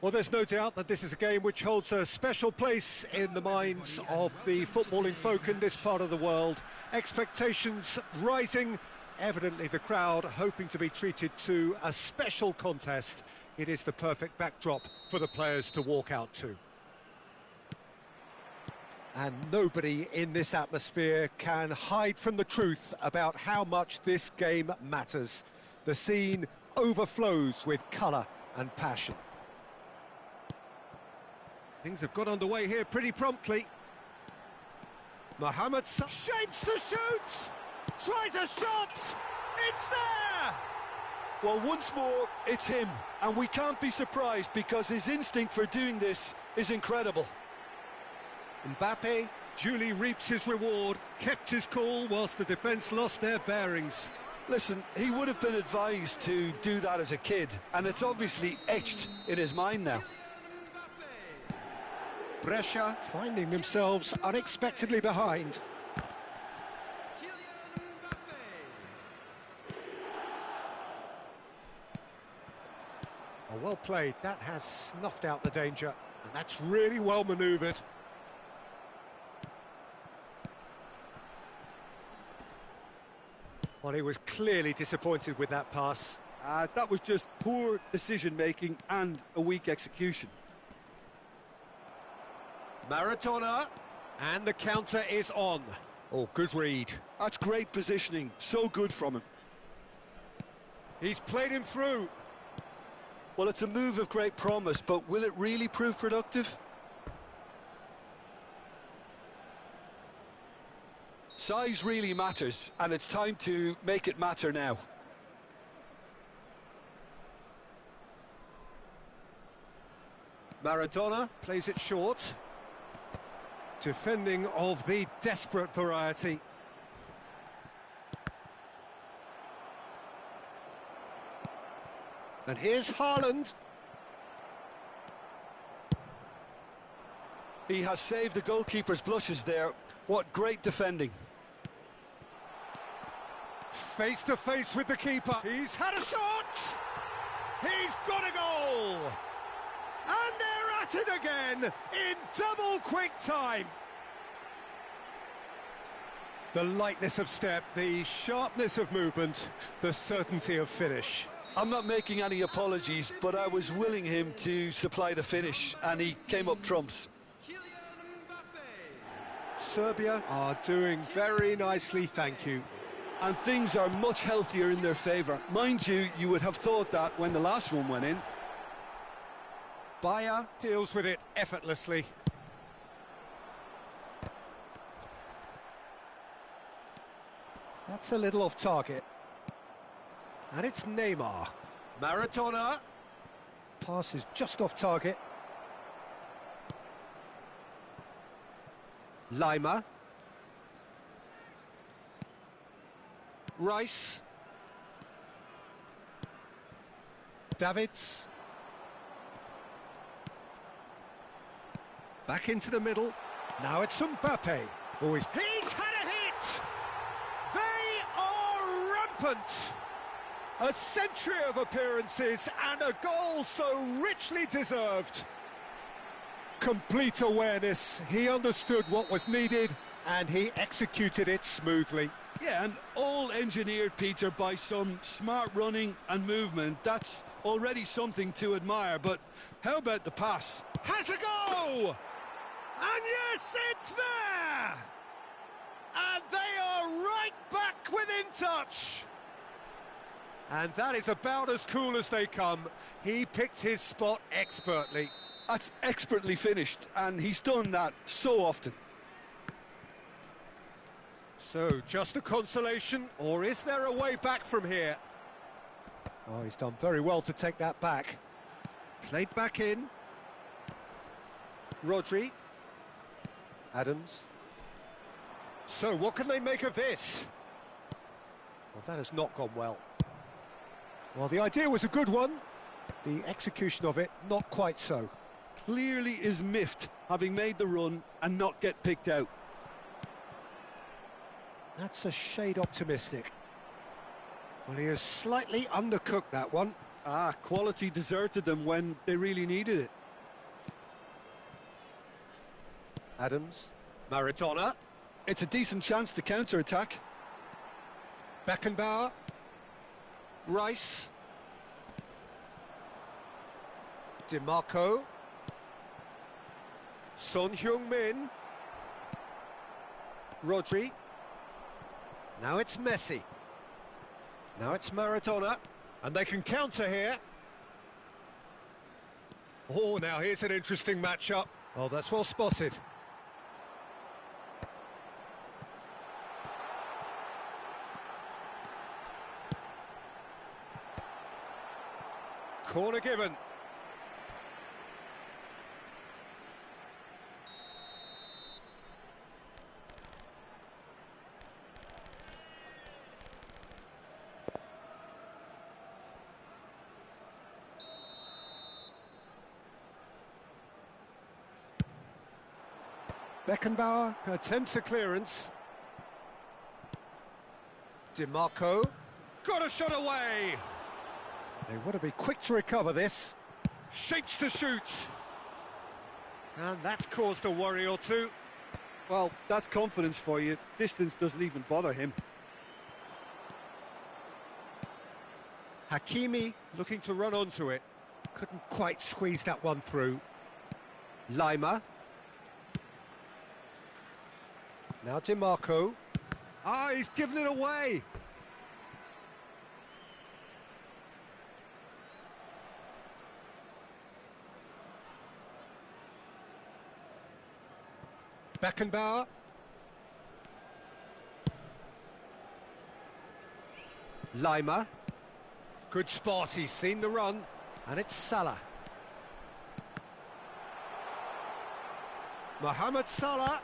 Well, there's no doubt that this is a game which holds a special place in the minds of the footballing folk in this part of the world. Expectations rising, evidently the crowd hoping to be treated to a special contest. It is the perfect backdrop for the players to walk out to. And nobody in this atmosphere can hide from the truth about how much this game matters. The scene overflows with colour and passion. Things have got underway here pretty promptly. Mohamed shapes to shoot! Tries a shot! It's there! Well, once more, it's him. And we can't be surprised because his instinct for doing this is incredible. Mbappe duly reaps his reward, kept his cool whilst the defence lost their bearings. Listen, he would have been advised to do that as a kid, and it's obviously etched in his mind now. Brescia finding themselves unexpectedly behind. Oh, well played. That has snuffed out the danger, and that's really well manoeuvred. Well, he was clearly disappointed with that pass. That was just poor decision-making and a weak execution. Maradona, and the counter is on. Oh, good read. That's great positioning, so good from him. He's played him through. Well, it's a move of great promise, but will it really prove productive? Size really matters, and it's time to make it matter now. Maradona plays it short. Defending of the desperate variety. And here's Haaland. He has saved the goalkeeper's blushes there. What great defending. Face to face with the keeper. He's had a shot! He's got a goal! And they're at it again in double quick time. The lightness of step, the sharpness of movement, the certainty of finish. I'm not making any apologies, but I was willing him to supply the finish, and he came up trumps. Serbia are doing very nicely, thank you. And things are much healthier in their favour. Mind you, you would have thought that when the last one went in. Bayer deals with it effortlessly. That's a little off target. And it's Neymar. Maradona. Pass is just off target. Lima. Rice. Davids. Back into the middle. Now it's Mbappe. He's had a hit! They are rampant! A century of appearances and a goal so richly deserved. Complete awareness. He understood what was needed and he executed it smoothly. Yeah, and all engineered, Peter, by some smart running and movement. That's already something to admire, but how about the pass? Has a go! And yes, it's there! And they are right back within touch. And that is about as cool as they come. He picked his spot expertly. That's expertly finished, and he's done that so often. So, just a consolation, or is there a way back from here? Oh, he's done very well to take that back. Played back in. Rodri. Adams. So, what can they make of this? Well, that has not gone well. Well, the idea was a good one. The execution of it, not quite so. Clearly is miffed, having made the run and not get picked out. That's a shade optimistic. Well, he has slightly undercooked that one. Quality deserted them when they really needed it. Adams. Maradona. It's a decent chance to counter-attack. Beckenbauer. Rice. DiMarco. Son Heung-min. Rodri. Now it's Messi. Now it's Maradona. And they can counter here. Oh, now here's an interesting matchup. Oh, that's well spotted. Corner given. Beckenbauer attempts a clearance. DiMarco. Got a shot away! They want to be quick to recover this. Shapes to shoot. And that's caused a worry or two. Well, that's confidence for you. Distance doesn't even bother him. Hakimi looking to run onto it. Couldn't quite squeeze that one through. Lima. Now DiMarco. He's given it away. Beckenbauer. Lima. Good spot, he's seen the run. And it's Salah. Mohamed Salah.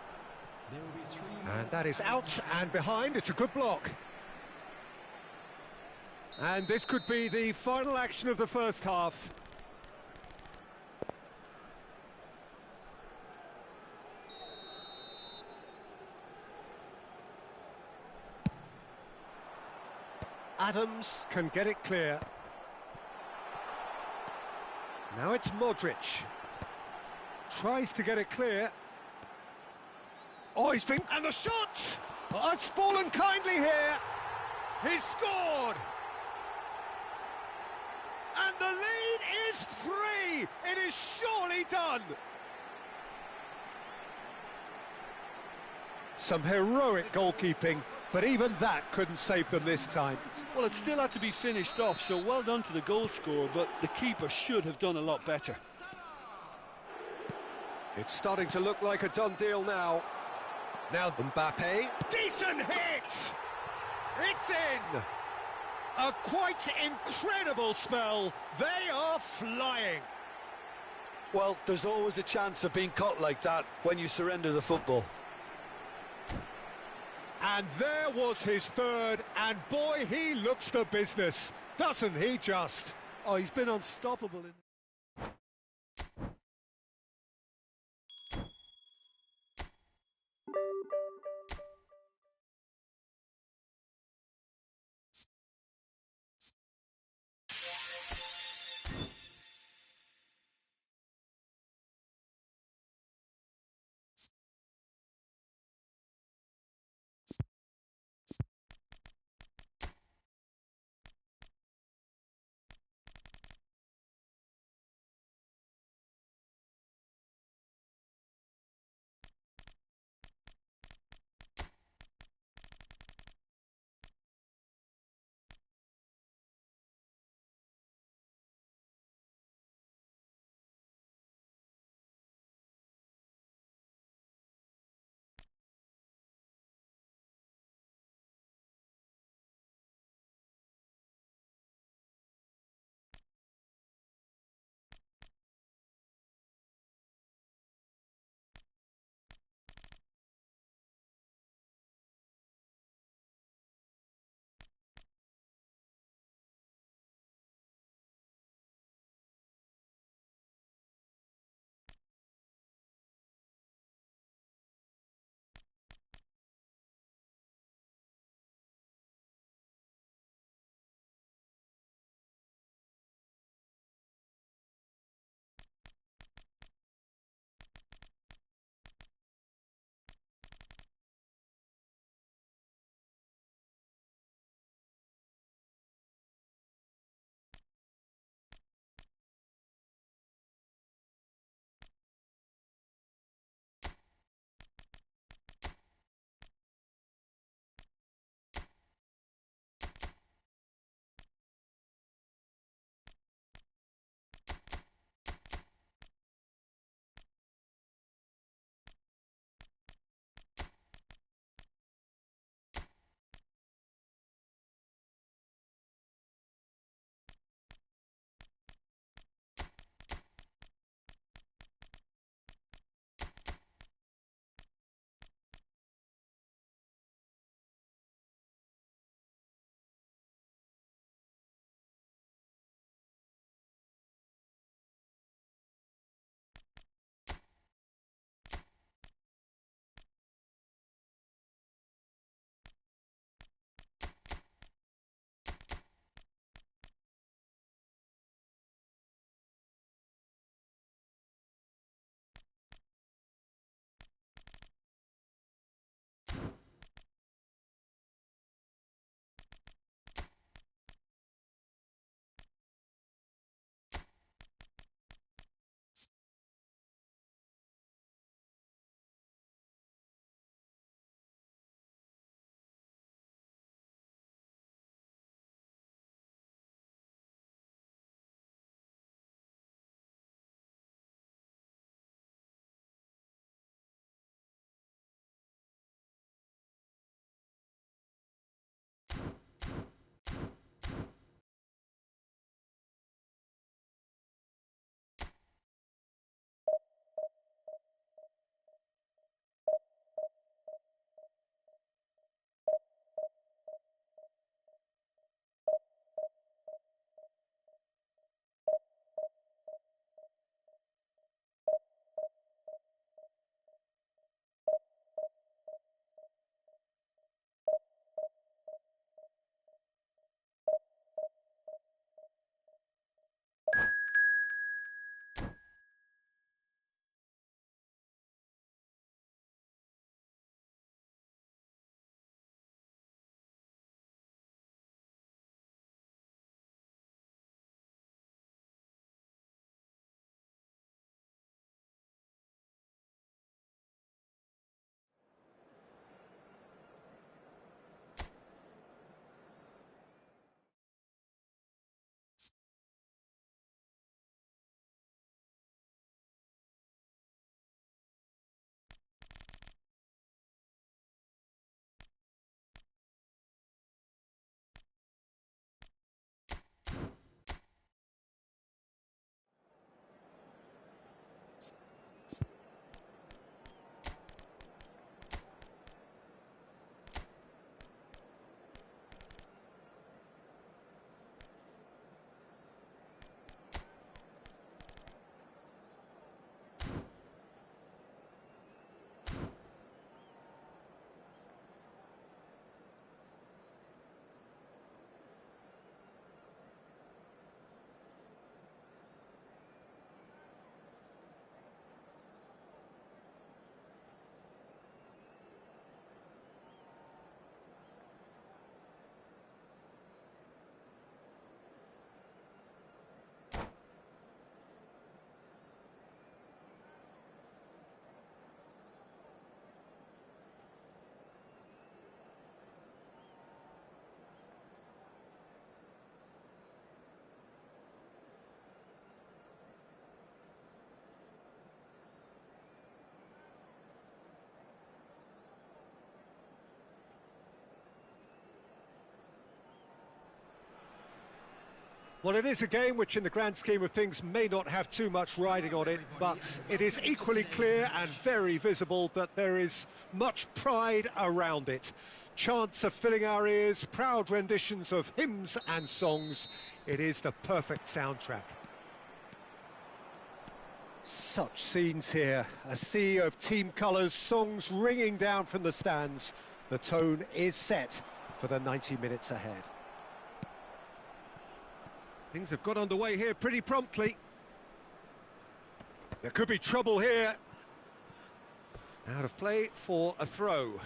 And that is out and behind. It's a good block. And this could be the final action of the first half. Adams can get it clear. Now it's Modric. Tries to get it clear. Oh, he's been... And the shot! Oh, it's fallen kindly here. He's scored! And the lead is 3! It is surely done! Some heroic goalkeeping, but even that couldn't save them this time. Well, it still had to be finished off, so well done to the goal scorer, but the keeper should have done a lot better. It's starting to look like a done deal now. Now Mbappe. Decent hit! It's in! A quite incredible spell. They are flying. Well, there's always a chance of being caught like that when you surrender the football. And there was his third, and boy, he looks the business, doesn't he just? Oh, he's been unstoppable in... Well, it is a game which, in the grand scheme of things, may not have too much riding on it, but it is equally clear and very visible that there is much pride around it. Chants are filling our ears, proud renditions of hymns and songs. It is the perfect soundtrack. Such scenes here, a sea of team colours, songs ringing down from the stands. The tone is set for the 90 minutes ahead. Things have got underway here pretty promptly. There could be trouble here. Out of play for a throw.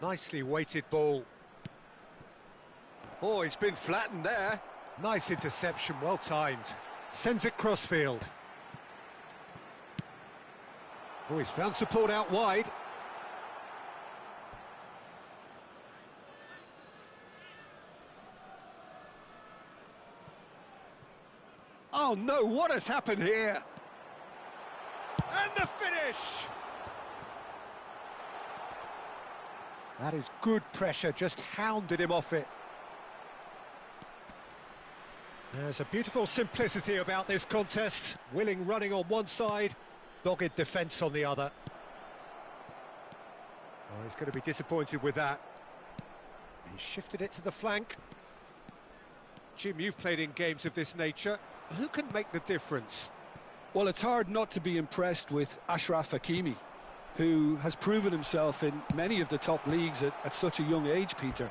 Nicely weighted ball. Oh, he's been flattened there. Nice interception, well timed. Sends it crossfield. Oh, he's found support out wide. Oh no, what has happened here? And the finish! That is good pressure, just hounded him off it. There's a beautiful simplicity about this contest. Willing running on one side, dogged defence on the other. Oh, he's going to be disappointed with that. He shifted it to the flank. Jim, you've played in games of this nature. Who can make the difference? Well, it's hard not to be impressed with Achraf Hakimi, who has proven himself in many of the top leagues at such a young age, Peter.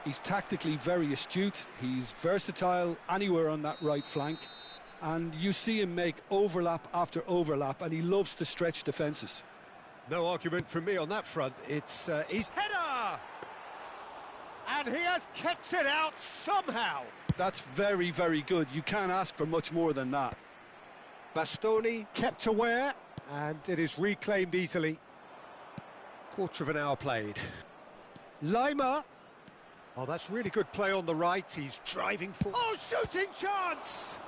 He's tactically very astute, he's versatile anywhere on that right flank, and you see him make overlap after overlap, and he loves to stretch defences. No argument from me on that front. It's his header! And he has kept it out somehow. That's very, very good. You can't ask for much more than that. Bastoni kept aware, and it is reclaimed easily. Quarter of an hour played. Lima. Oh, that's really good play on the right. He's driving for... Oh, shooting chance!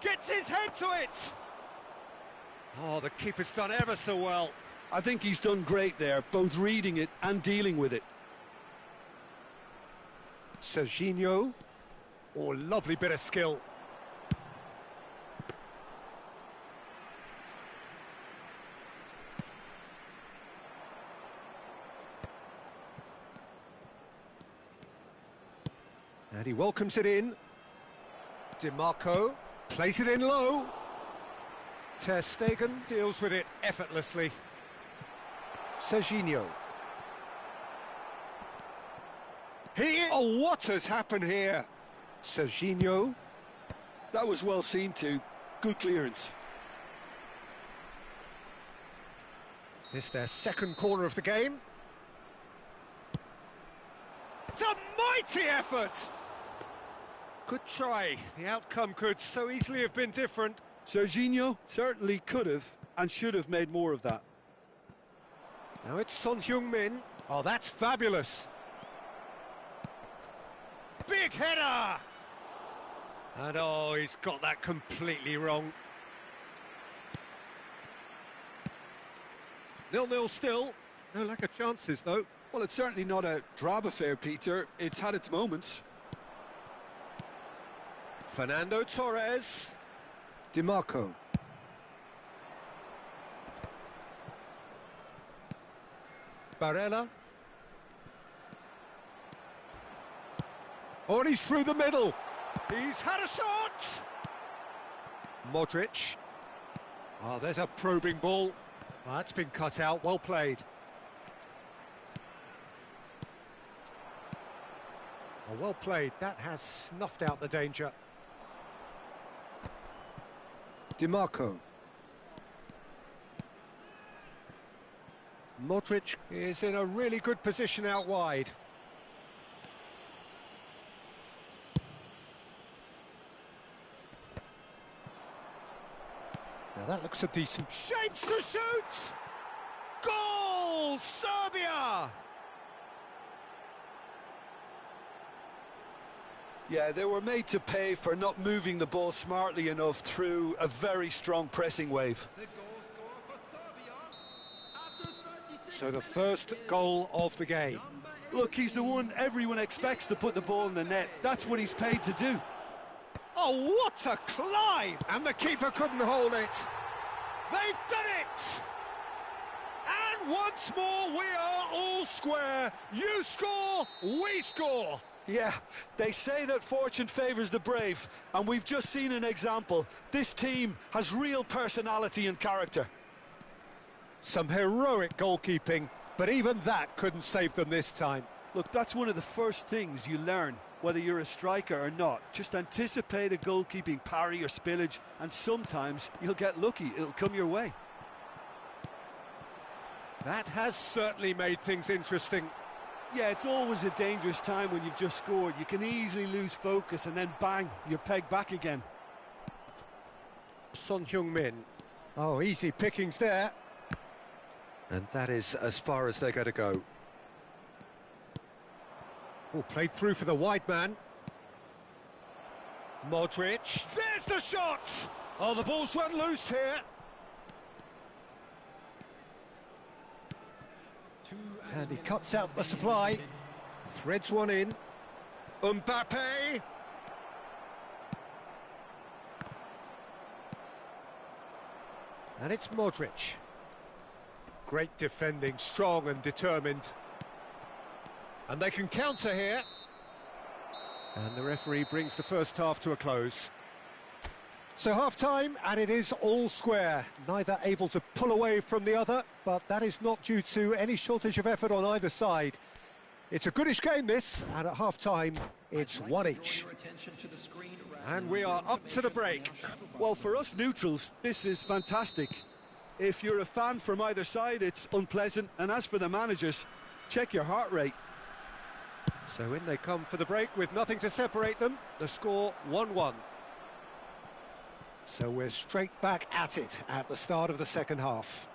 Gets his head to it! Oh, the keeper's done ever so well. I think he's done great there, both reading it and dealing with it. Serginho. Oh, lovely bit of skill. And he welcomes it in. DiMarco plays it in low. Ter Stegen deals with it effortlessly. Serginho. Oh, what has happened here? Serginho. That was well seen too. Good clearance. This is their second corner of the game. It's a mighty effort! Good try. The outcome could so easily have been different. Serginho certainly could have and should have made more of that. Now it's Son Heung-min. Oh, that's fabulous. Big header! And oh, he's got that completely wrong. 0-0 still. No lack of chances, though. Well, it's certainly not a drab affair, Peter. It's had its moments. Fernando Torres. DiMarco. Barella. Oh, and he's through the middle. He's had a shot! Modric. Oh, there's a probing ball. Oh, that's been cut out, well played. Oh, well played, that has snuffed out the danger. DiMarco. Modric is in a really good position out wide. Now that looks a decent... Shapes to shoot! Goal! Serbia! Yeah, they were made to pay for not moving the ball smartly enough through a very strong pressing wave. So the first goal of the game. Look, he's the one everyone expects to put the ball in the net. That's what he's paid to do. Oh, what a climb! And the keeper couldn't hold it. They've done it! And once more, we are all square. You score, we score. Yeah, they say that fortune favours the brave, and we've just seen an example. This team has real personality and character. Some heroic goalkeeping, but even that couldn't save them this time. Look, that's one of the first things you learn, whether you're a striker or not. Just anticipate a goalkeeping parry or spillage, and sometimes you'll get lucky. It'll come your way. That has certainly made things interesting. Yeah, it's always a dangerous time when you've just scored. You can easily lose focus and then bang, you're pegged back again. Son Heung-min. Oh, easy pickings there. And that is as far as they're going to go. Oh, played through for the wide man. Modric. There's the shot! Oh, the ball's run loose here. And he cuts out the supply. Threads one in. Mbappe. And it's Modric. Great defending, strong and determined. And they can counter here. And the referee brings the first half to a close. So half-time, and it is all square. Neither able to pull away from the other, but that is not due to any shortage of effort on either side. It's a goodish game, this, and at half-time, it's one each. And we are up to the break. Well, for us neutrals, this is fantastic. If you're a fan from either side, it's unpleasant. And as for the managers, check your heart rate. So in they come for the break with nothing to separate them. The score 1-1. So we're straight back at it at the start of the second half.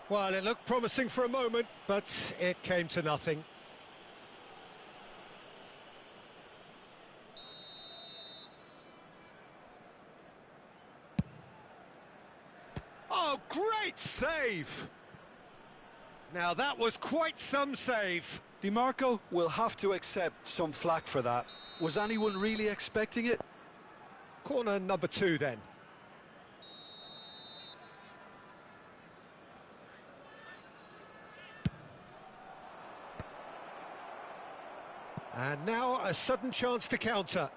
Well, it looked promising for a moment, but it came to nothing. Oh, great save! Now that was quite some save. DiMarco will have to accept some flack for that. Was anyone really expecting it? Corner number 2 then. And now a sudden chance to counter.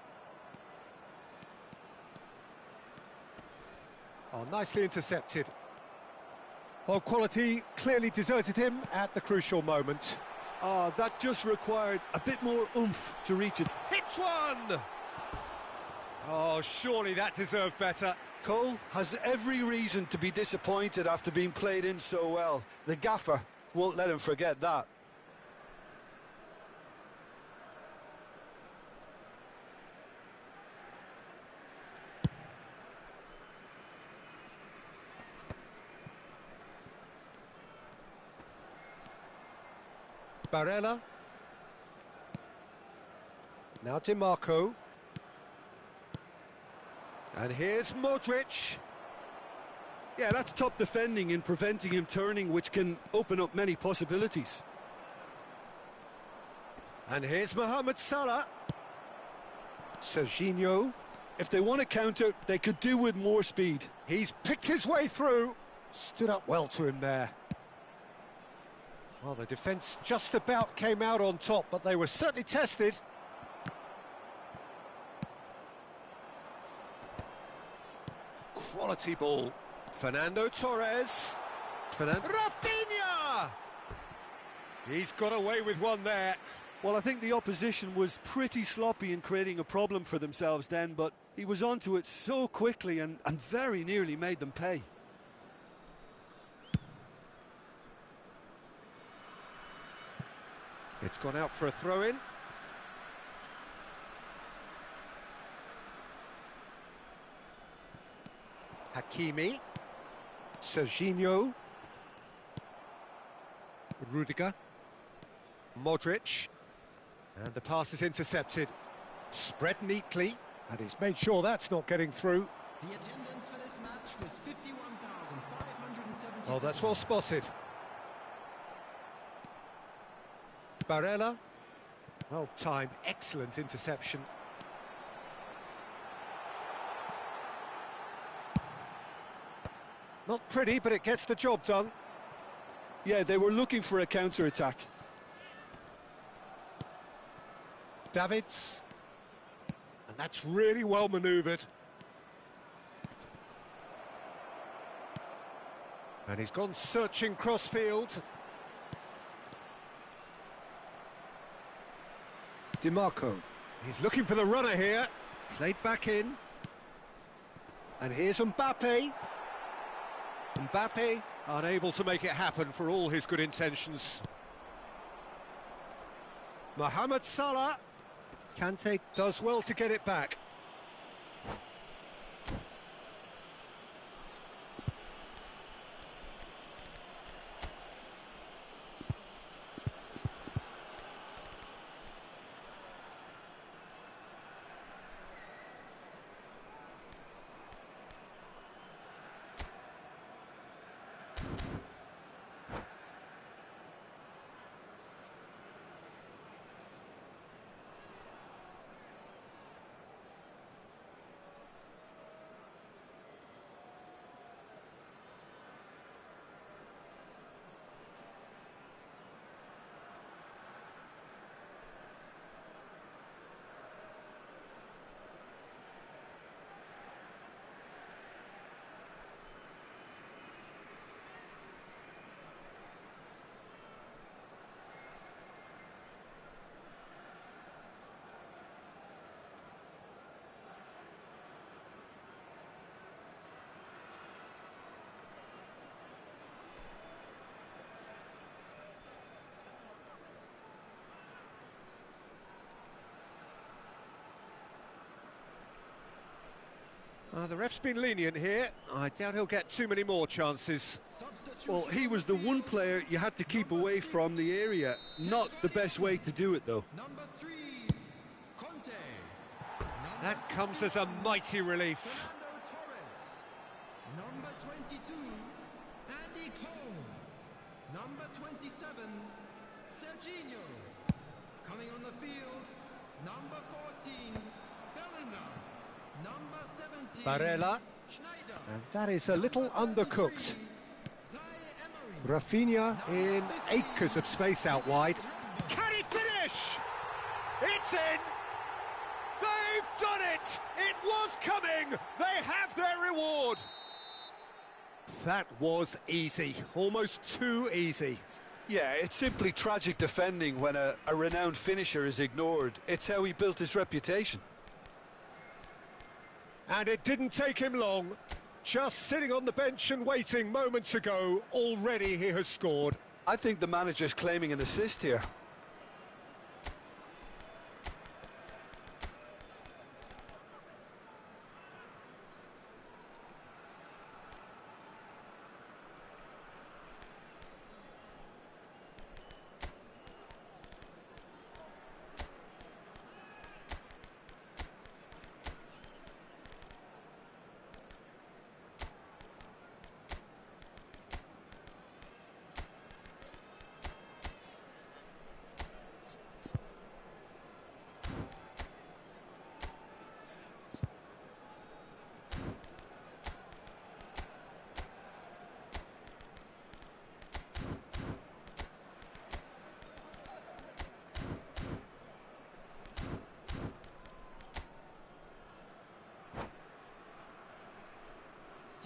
Oh, nicely intercepted. Well, quality clearly deserted him at the crucial moment. Oh, that just required a bit more oomph to reach it. Hits one! Oh, surely that deserved better. Cole has every reason to be disappointed after being played in so well. The gaffer won't let him forget that. Barella. Now DiMarco. And here's Modric. Yeah, that's top defending in preventing him turning, which can open up many possibilities. And here's Mohamed Salah. Serginho. If they want to counter, they could do with more speed. He's picked his way through. Stood up well to him there. Well, the defence just about came out on top, but they were certainly tested. Quality ball. Fernando Torres. Rafinha! He's got away with one there. Well, I think the opposition was pretty sloppy in creating a problem for themselves then, but he was onto it so quickly and very nearly made them pay. It's gone out for a throw-in. Hakimi. Serginho. Rudiger. Modric. And the pass is intercepted. Spread neatly. And he's made sure that's not getting through. The attendance for this match was 51,570. Oh, that's well spotted. Barella. Well timed, excellent interception. Not pretty, but it gets the job done. Yeah, they were looking for a counter-attack. Davids. And that's really well manoeuvred. And he's gone searching crossfield. DiMarco. He's looking for the runner here. Played back in. And here's Mbappe. Mbappe unable to make it happen for all his good intentions. Mohamed Salah. Kante does well to get it back. The ref's been lenient here. I doubt he'll get too many more chances. Well, he was the one player you had to keep away from the area. Not the best way to do it, though. Number 3, Conte. That comes as a mighty relief. Fernando Torres. Number 22, Andy Cole. Number 27, Serginho. Coming on the field, number 14, Bellingham. Number 17, Barella. Schneider. And that is a little undercooked. Rafinha in acres of space out wide. Can he finish? It's in! They've done it! It was coming! They have their reward! That was easy, almost too easy. Yeah, it's simply tragic defending when a renowned finisher is ignored. It's how he built his reputation. And it didn't take him long. Just sitting on the bench and waiting moments ago, already he has scored. I think the manager's claiming an assist here.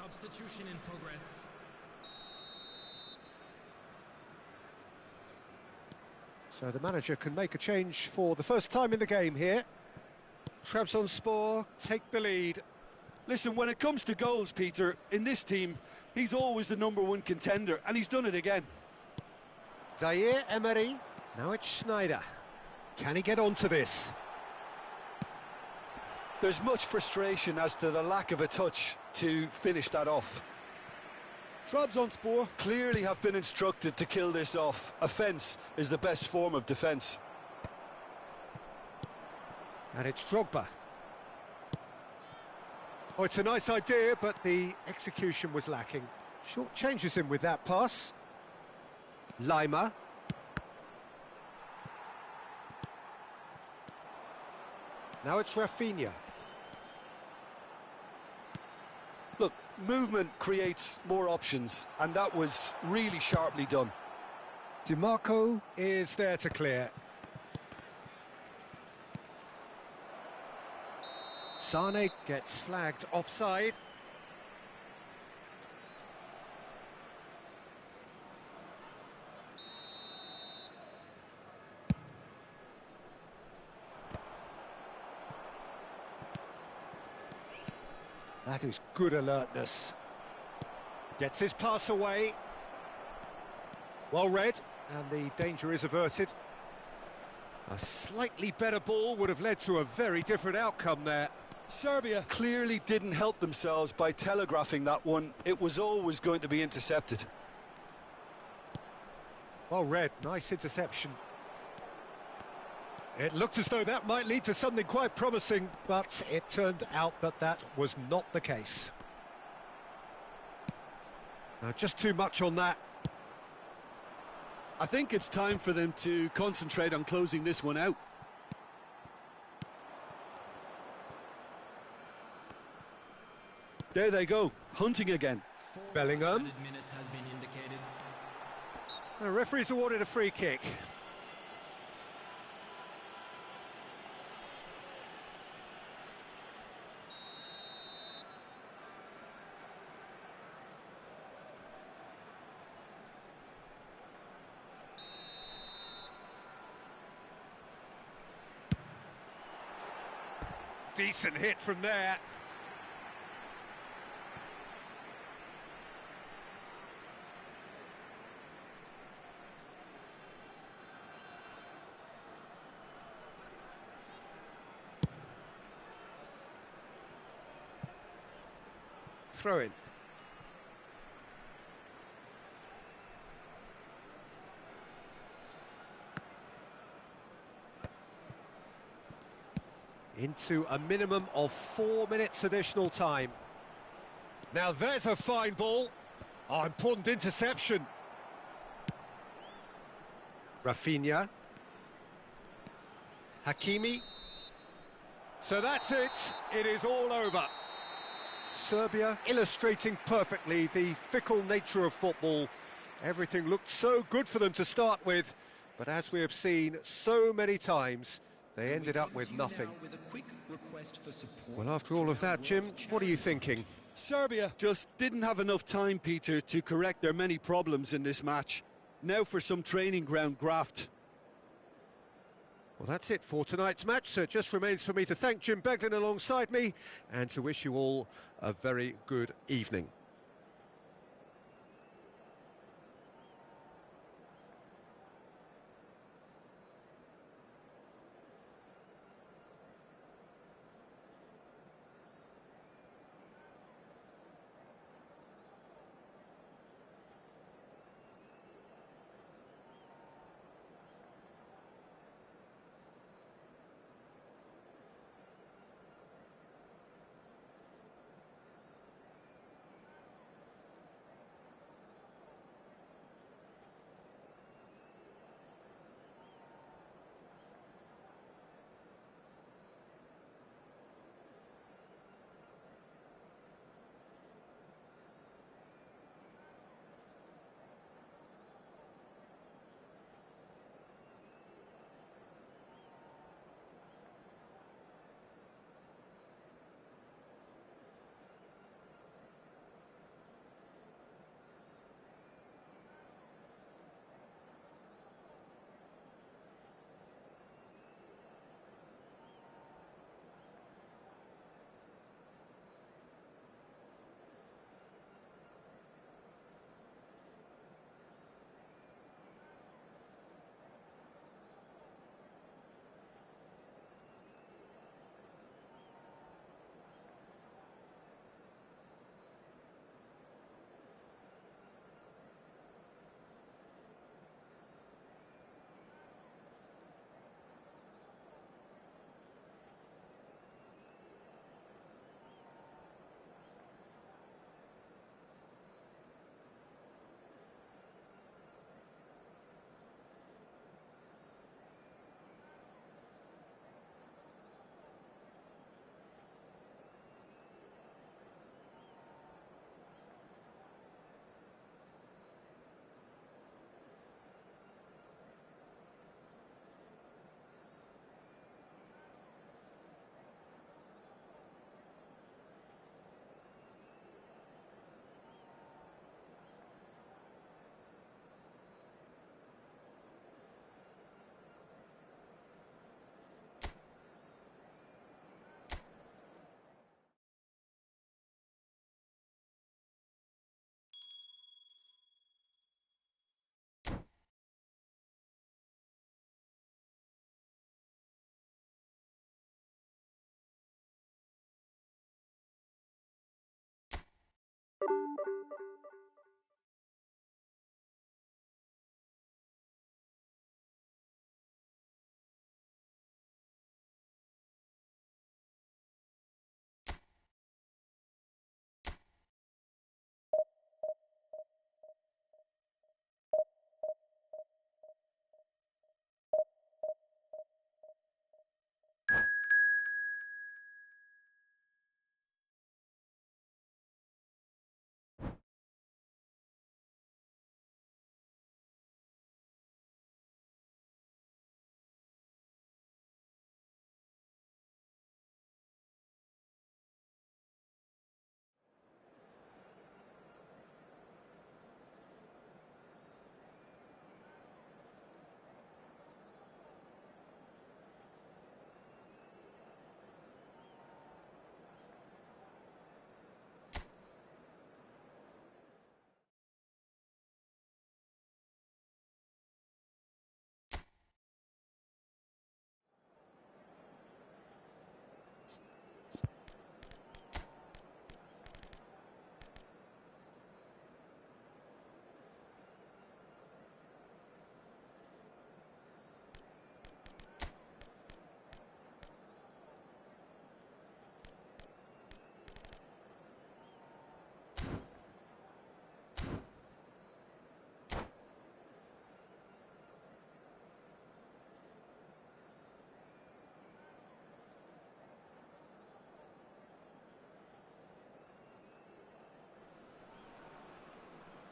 Substitution in progress. So the manager can make a change for the first time in the game here. Trabzonspor take the lead. Listen, when it comes to goals, Peter, in this team, he's always the #1 contender, and he's done it again. Zaire Emery. Now it's Schneider. Can he get onto this? There's much frustration as to the lack of a touch to finish that off. Trabzonspor clearly have been instructed to kill this off. Offence is the best form of defence. And it's Drogba. Oh, it's a nice idea, but the execution was lacking. Short changes him with that pass. Lima. Now it's Rafinha. Look, movement creates more options, and that was really sharply done. DiMarco is there to clear. Sane gets flagged offside. That is good alertness. Gets his pass away. Well read, and the danger is averted. A slightly better ball would have led to a very different outcome there. Serbia clearly didn't help themselves by telegraphing that one. It was always going to be intercepted. Well read, nice interception. It looked as though that might lead to something quite promising, but it turned out that that was not the case. Just too much on that. I think it's time for them to concentrate on closing this one out. There they go, hunting again. Bellingham. Minutes has been indicated. The referee's awarded a free kick. Decent hit from there. Throw in. Into a minimum of 4 minutes additional time. Now there's a fine ball. Oh, important interception. Rafinha. Hakimi. So that's it. It is all over. Serbia illustrating perfectly the fickle nature of football. Everything looked so good for them to start with, but as we have seen so many times, they ended up with nothing. Well, after all of that, Jim, what are you thinking? Serbia just didn't have enough time, Peter, to correct their many problems in this match. Now for some training ground graft. Well, that's it for tonight's match, so it just remains for me to thank Jim Beglin alongside me and to wish you all a very good evening.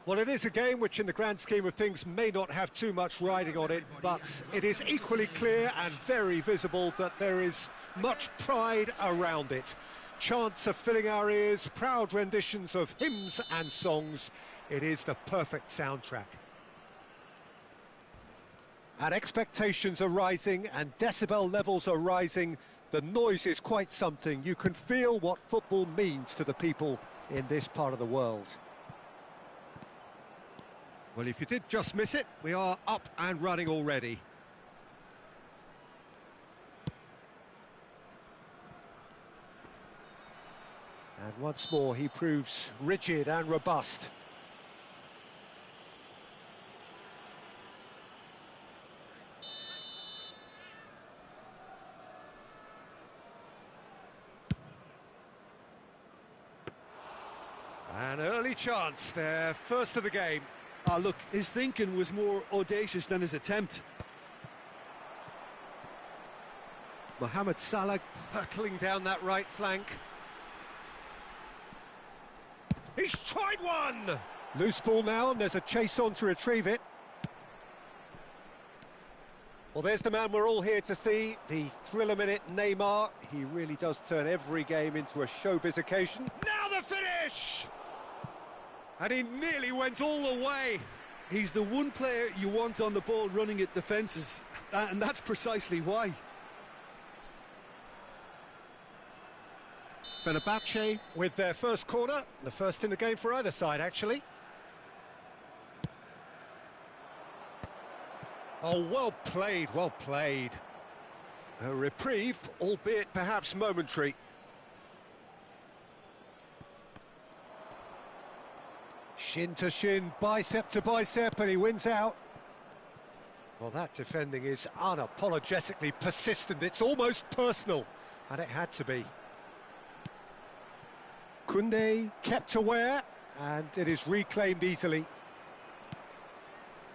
Well, it is a game which in the grand scheme of things may not have too much riding on it, but it is equally clear and very visible that there is much pride around it. Chants are filling our ears, proud renditions of hymns and songs. It is the perfect soundtrack. And expectations are rising and decibel levels are rising. The noise is quite something. You can feel what football means to the people in this part of the world. Well, if you did just miss it, we are up and running already. And once more he proves rigid and robust. An early chance, their first of the game. Ah, look, his thinking was more audacious than his attempt. Mohamed Salah hurtling down that right flank. He's tried one! Loose ball now, and there's a chase on to retrieve it. Well, there's the man we're all here to see, the thriller-minute Neymar. He really does turn every game into a showbiz occasion. Now the finish! And he nearly went all the way. He's the one player you want on the ball running at defences, and that's precisely why. Fenerbahce with their first corner, the first in the game for either side, actually. Oh, well played, well played. A reprieve, albeit perhaps momentary. Shin to shin, bicep to bicep, and he wins out. Well, that defending is unapologetically persistent. It's almost personal, and it had to be. Koundé kept aware, and it is reclaimed easily.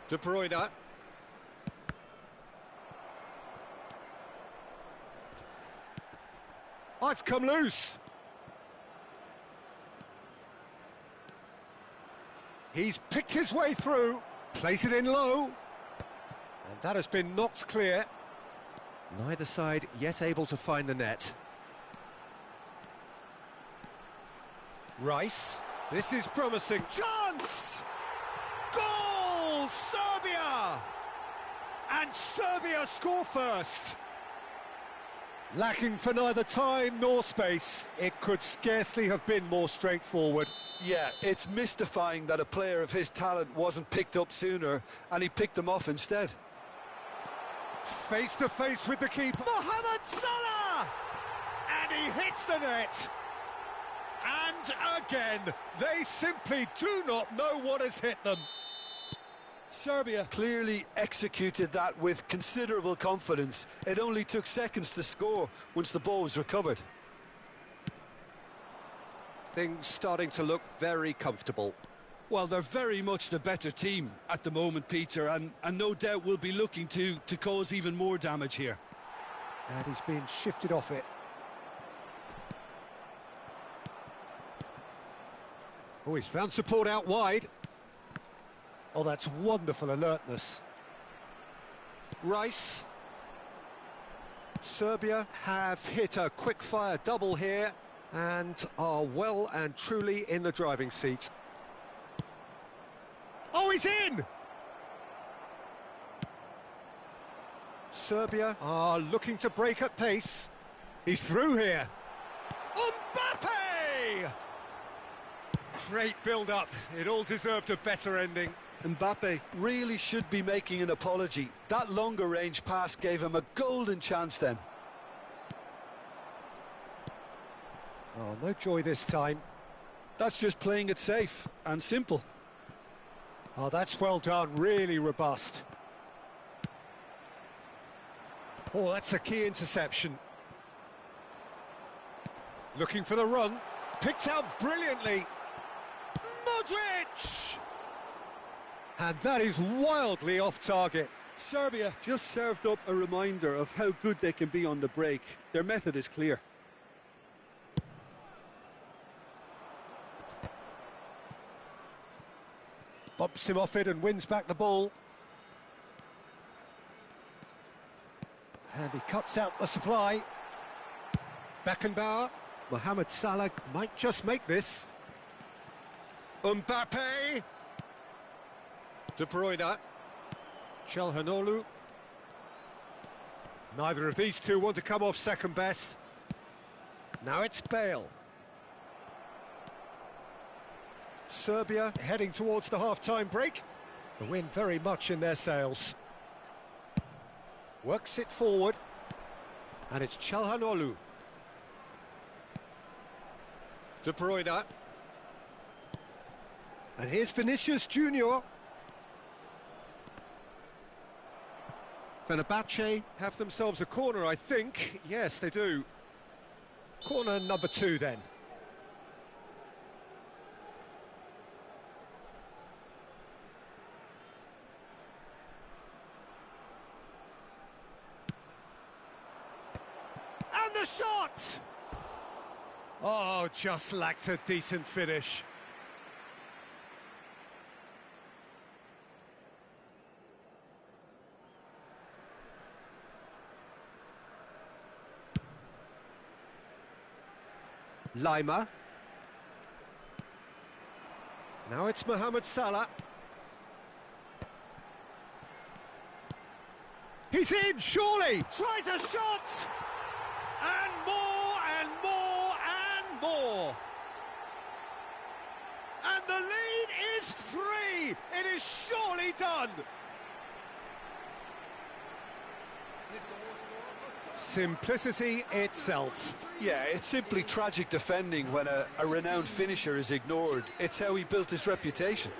De Bruyne. Oh, it's come loose. He's picked his way through, place it in low, and that has been knocked clear. Neither side yet able to find the net. Rice, this is promising. Chance! Goal! Serbia! And Serbia score first. Lacking for neither time nor space, it could scarcely have been more straightforward. Yeah, it's mystifying that a player of his talent wasn't picked up sooner, and he picked them off instead. Face to face with the keeper, Mohamed Salah! And he hits the net. And again, they simply do not know what has hit them. Serbia clearly executed that with considerable confidence. It only took seconds to score once the ball was recovered. Things starting to look very comfortable. Well, they're very much the better team at the moment, Peter, and no doubt will be looking to cause even more damage here. And he's being shifted off it. Oh, he's found support out wide. Oh, that's wonderful alertness. Rice. Serbia have hit a quick-fire double here and are well and truly in the driving seat. Oh, he's in! Serbia are looking to break at pace. He's through here. Mbappe! Great build-up. It all deserved a better ending. Mbappe really should be making an apology. That longer range pass gave him a golden chance then. Oh, no joy this time. That's just playing it safe and simple. Oh, that's well done, really robust. Oh, that's a key interception. Looking for the run. Picked out brilliantly. Modric! And that is wildly off target. Serbia just served up a reminder of how good they can be on the break. Their method is clear. Bumps him off it and wins back the ball. And he cuts out the supply. Beckenbauer. Mohamed Salah might just make this. Mbappe. De Bruyne. Calhanoglu. Neither of these two want to come off second best. Now it's Bale. Serbia heading towards the half-time break. The wind very much in their sails. Works it forward. And it's Calhanoglu. De Bruyne. And here's Vinicius Junior. Fenerbahce have themselves a corner, I think. Yes, they do. Corner number 2 then. And the shot! Oh, just lacked a decent finish. Lima. Now it's Mohamed Salah. He's in, surely! Tries a shot! And more, and more, and more! And the lead is 3! It is surely done! Simplicity itself. Yeah, it's simply tragic defending when a renowned finisher is ignored. It's how he built his reputation.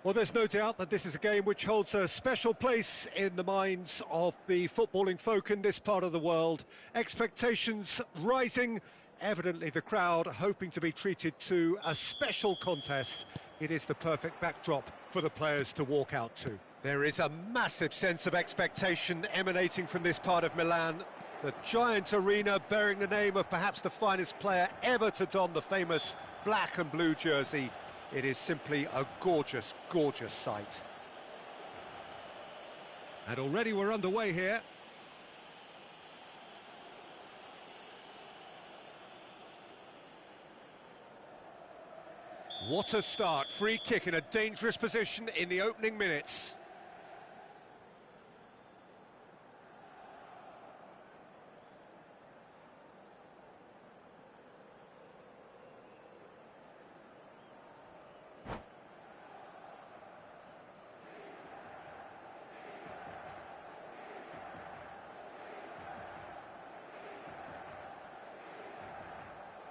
Well, there's no doubt that this is a game which holds a special place in the minds of the footballing folk in this part of the world. Expectations rising, evidently the crowd hoping to be treated to a special contest. It is the perfect backdrop for the players to walk out to. There is a massive sense of expectation emanating from this part of Milan. The giant arena bearing the name of perhaps the finest player ever to don the famous black and blue jersey. It is simply a gorgeous, gorgeous sight. And already we're underway here. What a start. Free kick in a dangerous position in the opening minutes.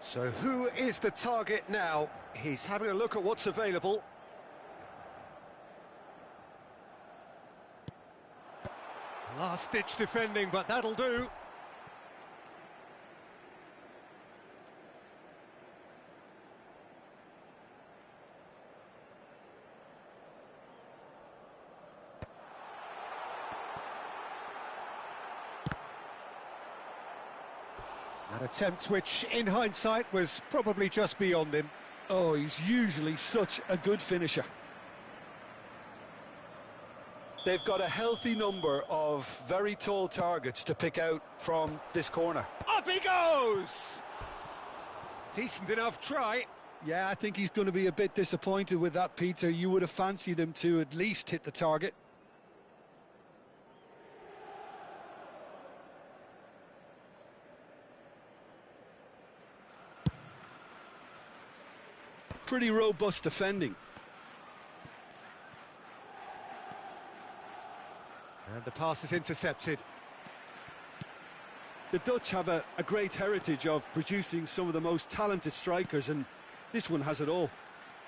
So who is the target now? He's having a look at what's available. Last-ditch defending, but that'll do. An attempt which, in hindsight, was probably just beyond him. Oh, he's usually such a good finisher. They've got a healthy number of very tall targets to pick out from this corner. Up he goes! Decent enough try. Yeah, I think he's going to be a bit disappointed with that, Peter. You would have fancied him to at least hit the target. Pretty robust defending. And the pass is intercepted. The Dutch have a great heritage of producing some of the most talented strikers, and this one has it all.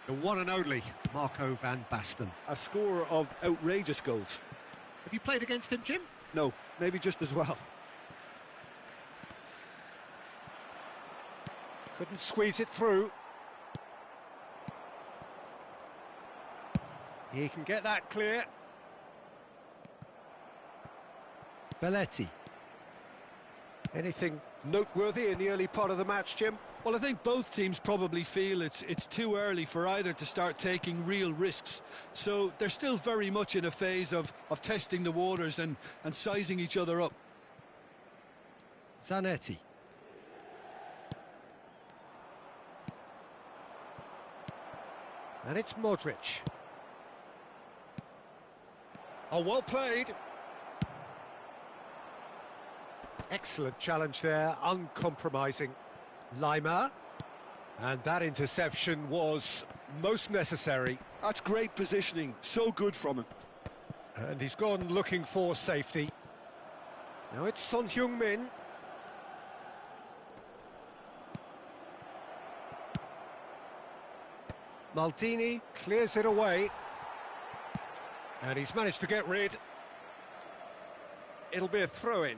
The one and only Marco van Basten. A scorer of outrageous goals. Have you played against him, Jim? No, maybe just as well. Couldn't squeeze it through. He can get that clear. Belletti. Anything noteworthy in the early part of the match, Jim? Well, I think both teams probably feel it's too early for either to start taking real risks. So they're still very much in a phase of testing the waters and sizing each other up. Zanetti. And it's Modric. Oh, well played. Excellent challenge there, uncompromising. Lima. And that interception was most necessary. That's great positioning, so good from him. And he's gone looking for safety. Now it's Son Heung-min. Maldini clears it away. And he's managed to get rid. It'll be a throw-in.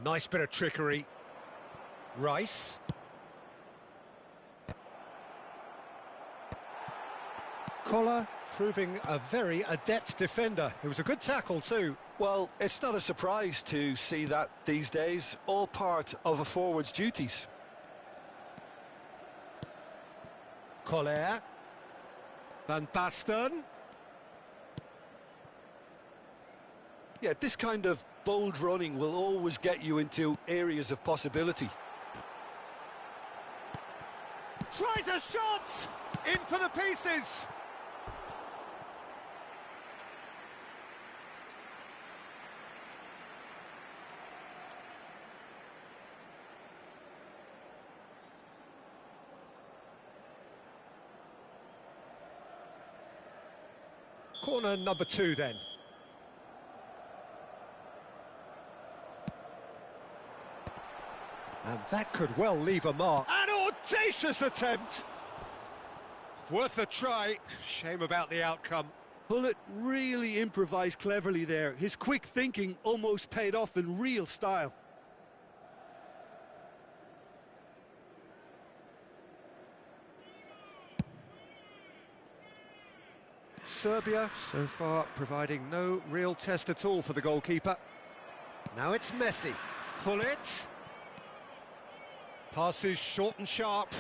Nice bit of trickery. Rice. Koller proving a very adept defender. It was a good tackle too. Well, it's not a surprise to see that these days, all part of a forward's duties. Koller. Van Basten. Yeah, this kind of bold running will always get you into areas of possibility. Tries a shot! In for the pieces! Corner number 2 then. And that could well leave a mark. An audacious attempt! Worth a try. Shame about the outcome. Hullet really improvised cleverly there. His quick thinking almost paid off in real style. Serbia, so far, providing no real test at all for the goalkeeper. Now it's Messi. Hullet. Passes short and sharp.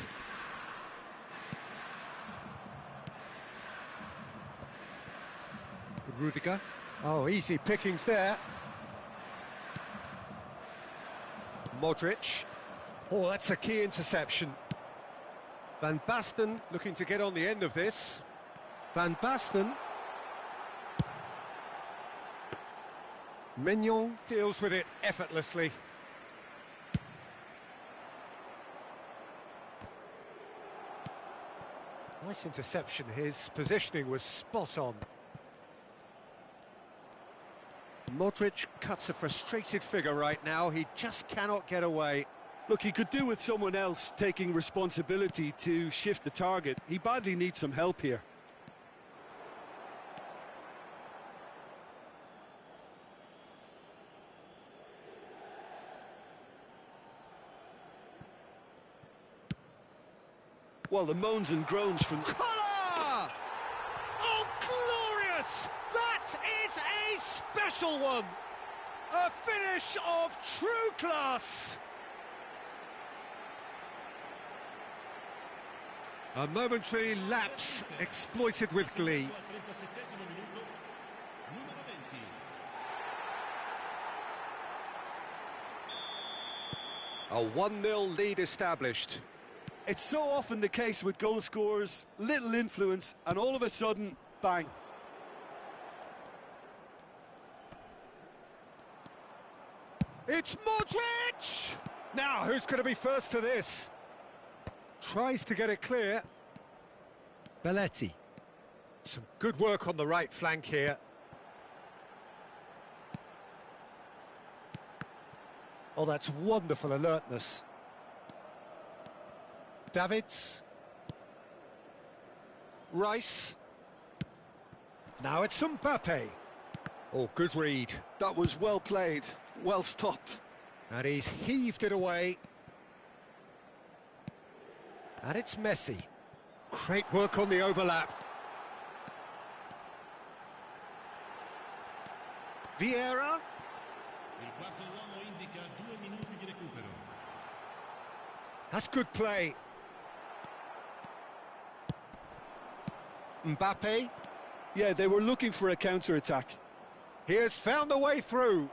Rudiger. Oh, easy pickings there. Modric. Oh, that's a key interception. Van Basten looking to get on the end of this. Van Basten. Mignon deals with it effortlessly. Nice interception. His positioning was spot on. Modric cuts a frustrated figure right now. He just cannot get away. Look, he could do with someone else taking responsibility to shift the target. He badly needs some help here. Well, the moans and groans from... Collar! Oh, glorious! That is a special one! A finish of true class! A momentary lapse exploited with glee. A 1-0 lead established. It's so often the case with goal scorers, little influence, and all of a sudden, bang. It's Modric! Now, who's going to be first to this? Tries to get it clear. Belletti. Some good work on the right flank here. Oh, that's wonderful alertness. Davids. Rice. Now it's Mbappe. Oh, good read. That was well played, well stopped. And he's heaved it away. And it's Messi. Great work on the overlap. Vieira. That's good play. Mbappe. Yeah, they were looking for a counter-attack. He has found a way through.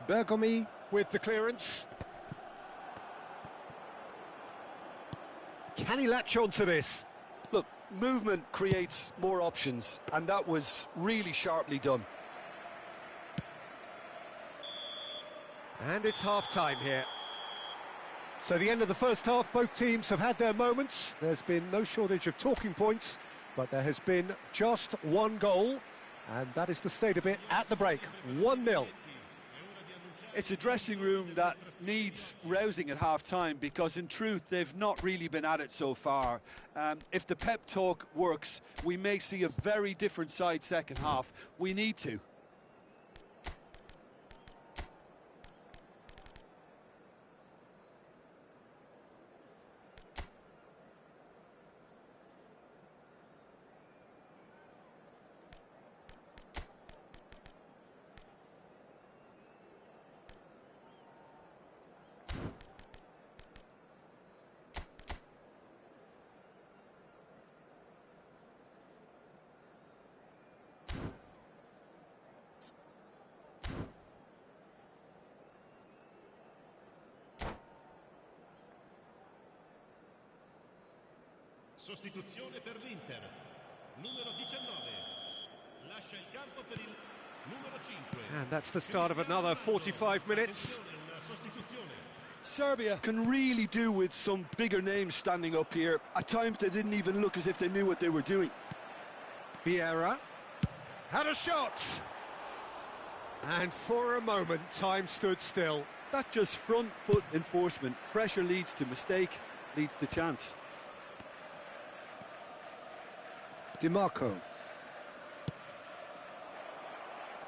Bergomi with the clearance. Can he latch on to this? Look, movement creates more options, and that was really sharply done. And it's half-time here. So the end of the first half, both teams have had their moments. There's been no shortage of talking points, but there has been just one goal, and that is the state of it at the break. 1-0. It's a dressing room that needs rousing at half-time, because in truth they've not really been at it so far. If the pep talk works, we may see a very different side second half. We need to. Sostituzione per l'Inter. Numero 19. Lascia il campo per il numero 5. And that's the start of another 45 minutes. Serbia can really do with some bigger names standing up here. At times they didn't even look as if they knew what they were doing. Vieira had a shot. And for a moment, time stood still. That's just front foot enforcement. Pressure leads to mistake, leads to chance. DiMarco.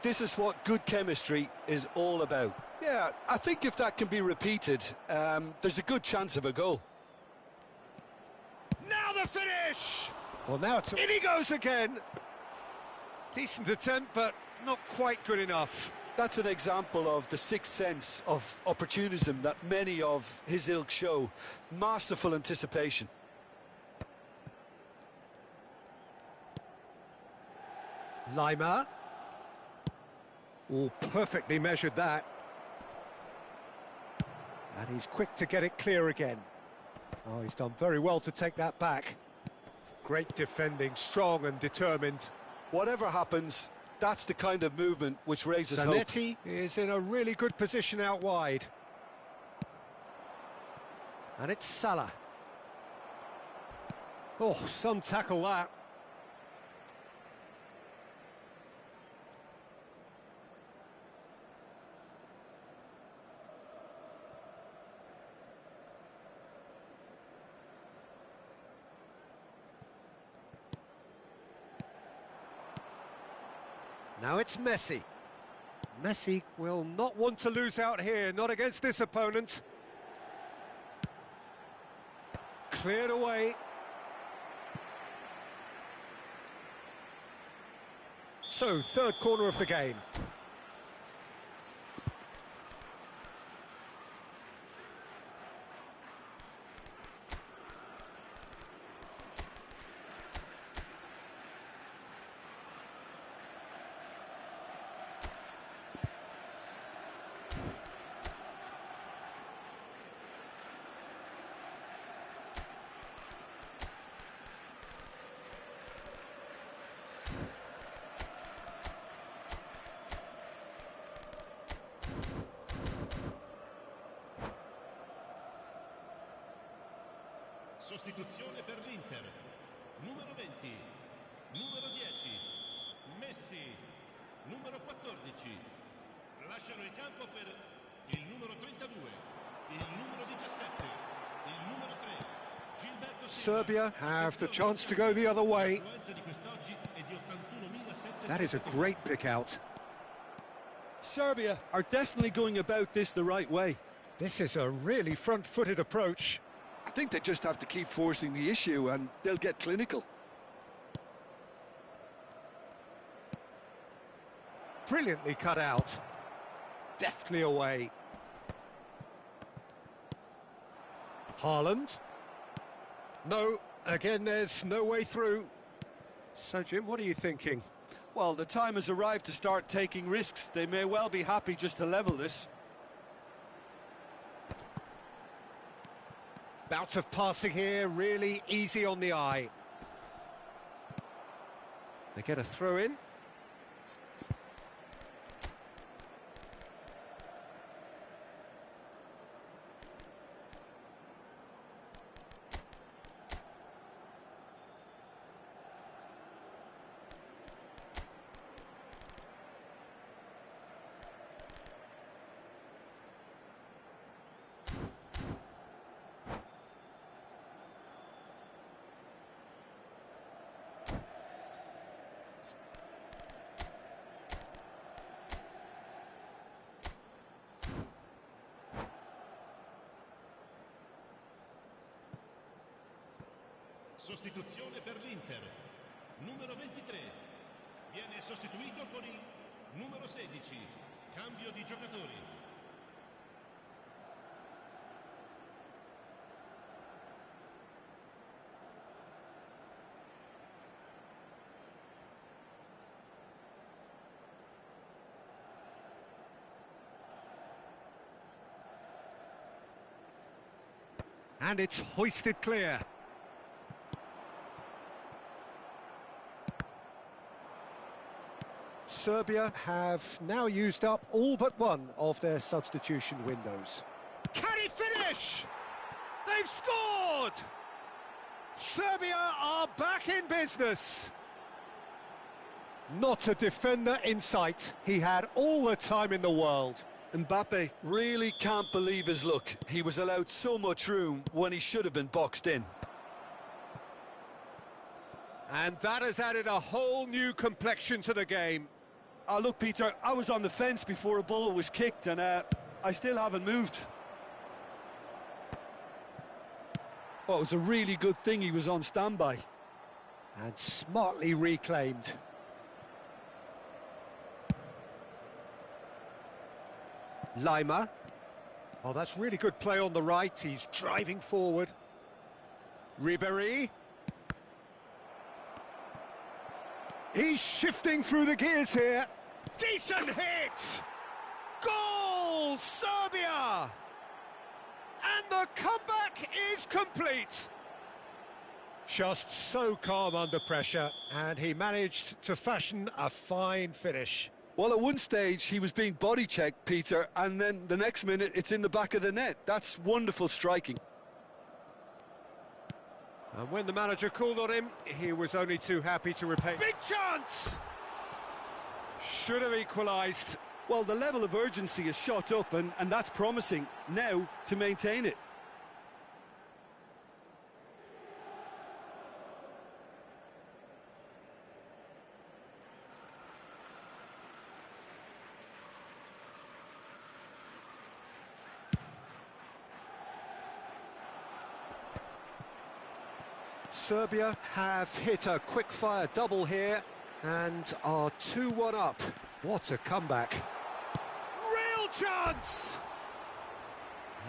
This is what good chemistry is all about. Yeah, I think if that can be repeated, there's a good chance of a goal. Now the finish! Well, now it's... In he goes again! Decent attempt, but not quite good enough. That's an example of the sixth sense of opportunism that many of his ilk show. Masterful anticipation. Lima. Oh, perfectly measured that. And he's quick to get it clear again. Oh, he's done very well to take that back. Great defending, strong and determined. Whatever happens, that's the kind of movement which raises hope. Zanetti is in a really good position out wide. And it's Salah. Oh, some tackle that. Now it's Messi. Messi will not want to lose out here, not against this opponent. Cleared away. So, third corner of the game. Sostituzione per l'Inter. Numero 20, numero 10, Messi, numero 14. Lasciano il campo per il numero 32, il numero 17, il numero 3. Gilberto Serbia have the chance to go the other way. That is a great pick out. Serbia are definitely going about this the right way. This is a really front-footed approach. I think they just have to keep forcing the issue and they'll get clinical. Brilliantly cut out. Deftly away. Haaland. No, again there's no way through. So Jim, what are you thinking? Well, the time has arrived to start taking risks. They may well be happy just to level this. Bout of passing here, really easy on the eye. They get a throw in. Sostituzione per l'Inter. Numero 23. Viene sostituito con il numero 16. Cambio di giocatori. And it's hoisted clear. Serbia have now used up all but one of their substitution windows. Can he finish? They've scored! Serbia are back in business. Not a defender in sight. He had all the time in the world. Mbappe really can't believe his luck. He was allowed so much room when he should have been boxed in. And that has added a whole new complexion to the game. Oh, look, Peter, I was on the fence before a ball was kicked, and I still haven't moved. Well, it was a really good thing he was on standby. And smartly reclaimed. Lima. Oh, that's really good play on the right. He's driving forward. Ribéry. He's shifting through the gears here. Decent hit! Goal! Serbia! And the comeback is complete. Just so calm under pressure, and he managed to fashion a fine finish. Well, at one stage, he was being body-checked, Peter, and then the next minute, it's in the back of the net. That's wonderful striking. And when the manager called on him, he was only too happy to repay. Big chance! Should have equalised. Well, the level of urgency is shot up, and that's promising. Now, to maintain it. Serbia have hit a quick-fire double here and are 2-1 up. What a comeback. Real chance!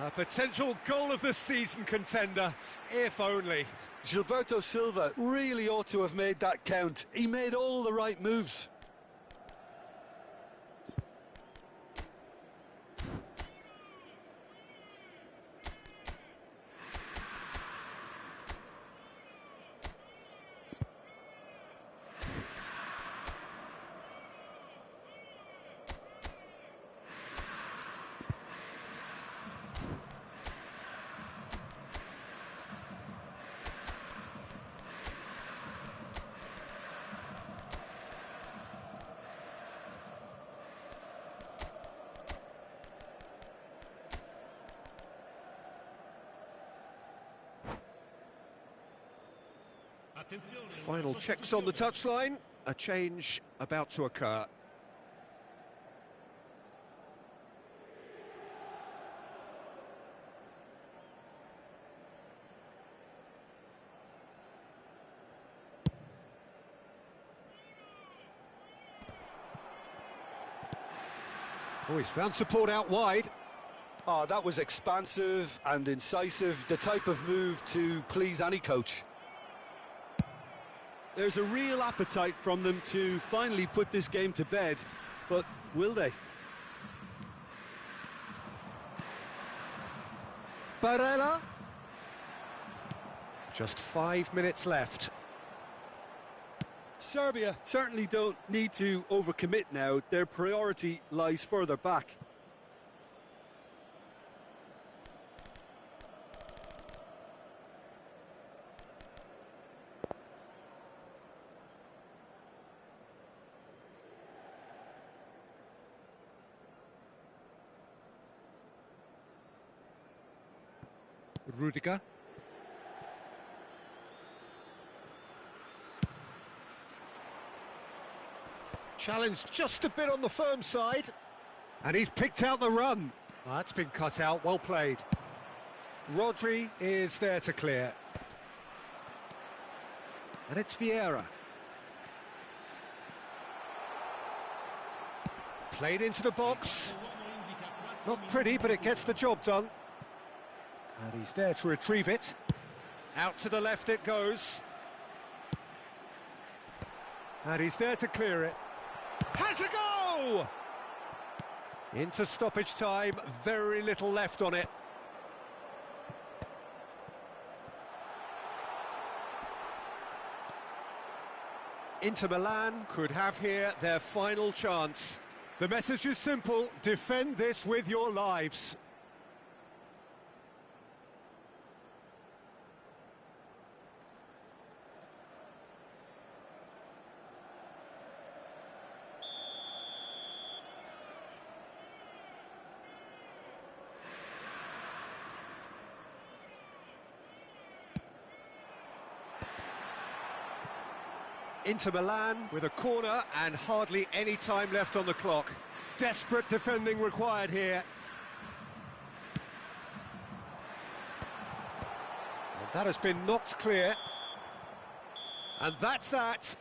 A potential goal of the season contender, if only. Gilberto Silva really ought to have made that count. He made all the right moves. Final checks on the touchline. A change about to occur. Oh, he's found support out wide. Oh, that was expansive and incisive, the type of move to please any coach. There's a real appetite from them to finally put this game to bed, but will they? Barella. Just 5 minutes left. Serbia certainly don't need to overcommit now. Their priority lies further back. Rudiger. Challenged just a bit on the firm side. And he's picked out the run. Oh, that's been cut out, well played. Rodri is there to clear. And it's Vieira. Played into the box. Not pretty, but it gets the job done. And he's there to retrieve it. Out to the left it goes. And he's there to clear it. Has a go! Into stoppage time, very little left on it. Inter Milan could have here their final chance. The message is simple: defend this with your lives. Inter Milan with a corner and hardly any time left on the clock. Desperate defending required here. And that has been knocked clear. And that's that.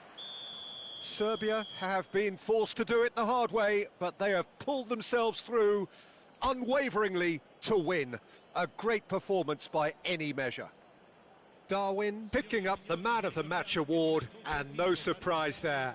Serbia have been forced to do it the hard way, but they have pulled themselves through unwaveringly to win. A great performance by any measure. Darwin picking up the Man of the Match award, and no surprise there.